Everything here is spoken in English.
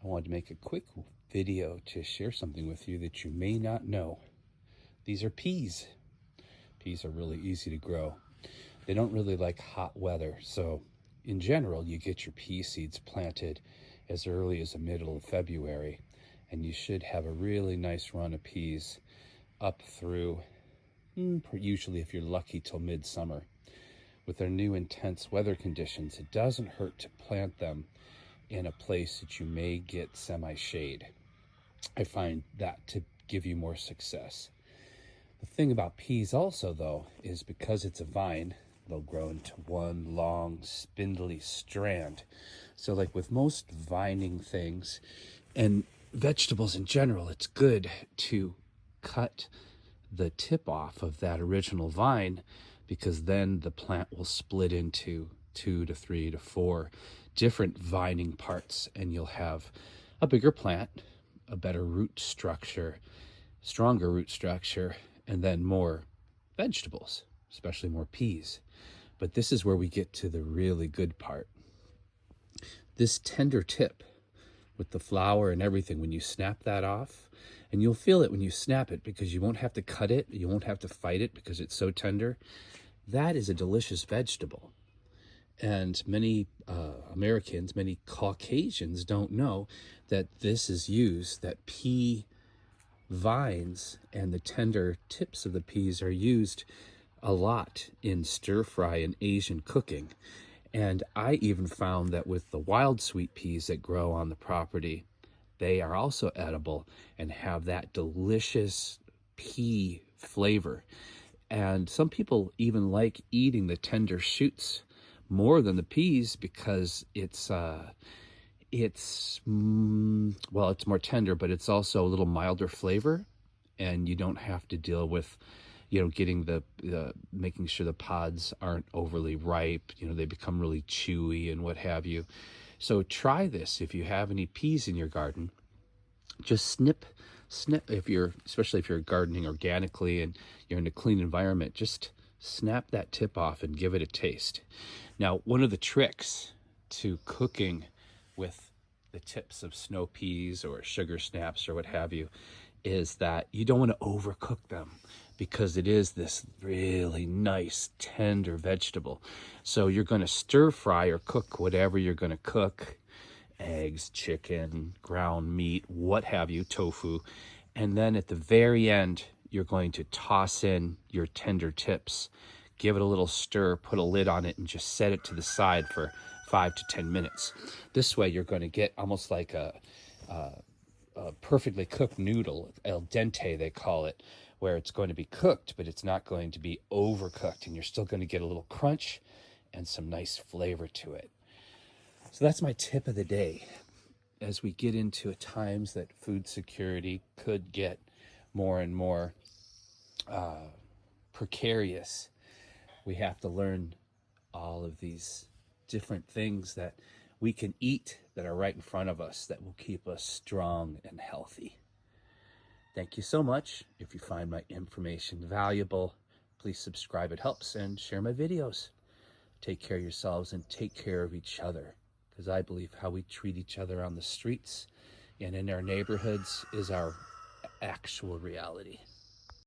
I wanted to make a quick video to share something with you that you may not know. These are peas. Peas are really easy to grow. They don't really like hot weather, so in general, you get your pea seeds planted as early as the middle of February, and you should have a really nice run of peas up through, usually if you're lucky, till midsummer. With our new intense weather conditions, it doesn't hurt to plant them in a place that you may get semi-shade. I find that to give you more success. The thing about peas also, though, is because it's a vine, they'll grow into one long, spindly strand. So like with most vining things and vegetables in general, it's good to cut the tip off of that original vine, because then the plant will split into 2 to 3 to 4 different vining parts, and you'll have a bigger plant, a better root structure, stronger root structure, and then more vegetables, especially more peas. But this is where we get to the really good part. This tender tip with the flower and everything, when you snap that off, and you'll feel it when you snap it because you won't have to cut it, you won't have to fight it because it's so tender. That is a delicious vegetable. And many Americans, many Caucasians don't know that this is used, that pea vines and the tender tips of the peas are used a lot in stir fry and Asian cooking. And I even found that with the wild sweet peas that grow on the property, they are also edible and have that delicious pea flavor. And some people even like eating the tender shoots more than the peas because it's more tender, but it's also a little milder flavor, and you don't have to deal with, getting the making sure the pods aren't overly ripe. They become really chewy and what have you. So try this if you have any peas in your garden. Just snip, especially if you're gardening organically and you're in a clean environment, just snap that tip off and give it a taste. Now, one of the tricks to cooking with the tips of snow peas or sugar snaps or what have you is that you don't want to overcook them, because it is this really nice tender vegetable. So you're going to stir fry or cook whatever you're going to cook, eggs, chicken, ground meat, what have you, tofu, and then at the very end you're going to toss in your tender tips, give it a little stir, put a lid on it, and just set it to the side for 5 to 10 minutes. This way you're going to get almost like a perfectly cooked noodle, al dente they call it, where it's going to be cooked, but it's not going to be overcooked, and you're still going to get a little crunch and some nice flavor to it. So that's my tip of the day. As we get into times that food security could get more and more precarious, we have to learn all of these different things that we can eat that are right in front of us that will keep us strong and healthy. Thank you so much. If you find my information valuable, please subscribe. It helps, and share my videos. Take care of yourselves and take care of each other, because I believe how we treat each other on the streets and in our neighborhoods is our actual reality.